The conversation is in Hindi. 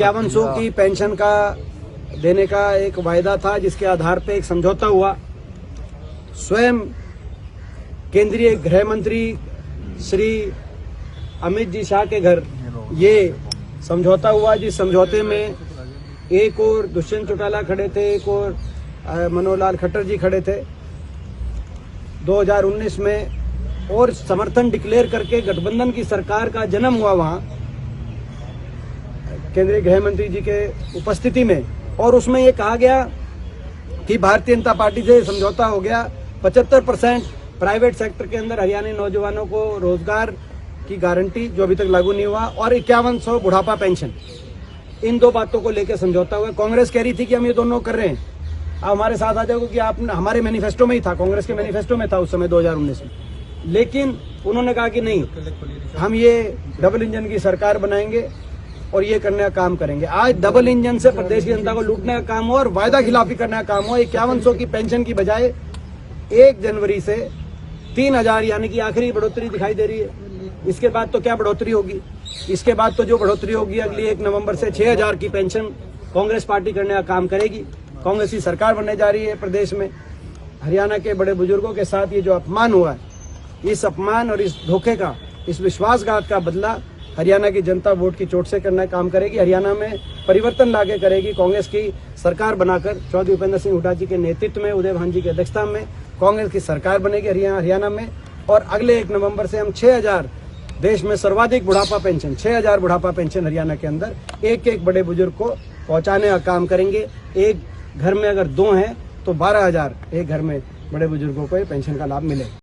5100 की पेंशन का देने का एक वायदा था, जिसके आधार पे एक समझौता हुआ। स्वयं केंद्रीय गृह मंत्री श्री अमित जी शाह के घर ये समझौता हुआ, जिस समझौते में एक और दुष्यंत चौटाला खड़े थे, एक और मनोहर लाल खट्टर जी खड़े थे 2019 में, और समर्थन डिक्लेयर करके गठबंधन की सरकार का जन्म हुआ वहाँ केंद्रीय गृह मंत्री जी के उपस्थिति में। और उसमें ये कहा गया कि भारतीय जनता पार्टी से समझौता हो गया, 75% प्राइवेट सेक्टर के अंदर हरियाणवी नौजवानों को रोजगार की गारंटी, जो अभी तक लागू नहीं हुआ, और 5100 बुढ़ापा पेंशन, इन दो बातों को लेकर समझौता हुआ। कांग्रेस कह रही थी कि हम ये दोनों कर रहे हैं, आप हमारे साथ आ जाओगे, कि आप हमारे मैनिफेस्टो में ही था, कांग्रेस के मैनिफेस्टो में था उस समय 2019 में। लेकिन उन्होंने कहा कि नहीं, हम ये डबल इंजन की सरकार बनाएंगे और ये करने का काम करेंगे। आज डबल इंजन से प्रदेश की जनता को लूटने का काम हो और वायदा खिलाफी करने का काम हो। 5100 की पेंशन की बजाय 1 जनवरी से 3000 यानी कि आखिरी बढ़ोतरी दिखाई दे रही है। इसके बाद तो क्या बढ़ोतरी होगी? इसके बाद तो जो बढ़ोतरी होगी अगली 1 नवंबर से 6000 की पेंशन कांग्रेस पार्टी करने का काम करेगी। कांग्रेस की सरकार बनने जा रही है प्रदेश में। हरियाणा के बड़े बुजुर्गों के साथ ये जो अपमान हुआ है, इस अपमान और इस धोखे का, इस विश्वासघात का बदला हरियाणा की जनता वोट की चोट से करना काम करेगी। हरियाणा में परिवर्तन लाके करेगी। कांग्रेस की सरकार बनाकर चौधरी उपेंद्र सिंह हुड्डा जी के नेतृत्व में, उदय भान जी की अध्यक्षता में कांग्रेस की सरकार बनेगी हरियाणा में। और अगले 1 नवंबर से हम 6000, देश में सर्वाधिक बुढ़ापा पेंशन, 6000 बुढ़ापा पेंशन हरियाणा के अंदर एक एक बड़े बुजुर्ग को पहुंचाने का काम करेंगे। एक घर में अगर 2 हैं तो 12000 एक घर में बड़े बुजुर्गों को ये पेंशन का लाभ मिलेगा।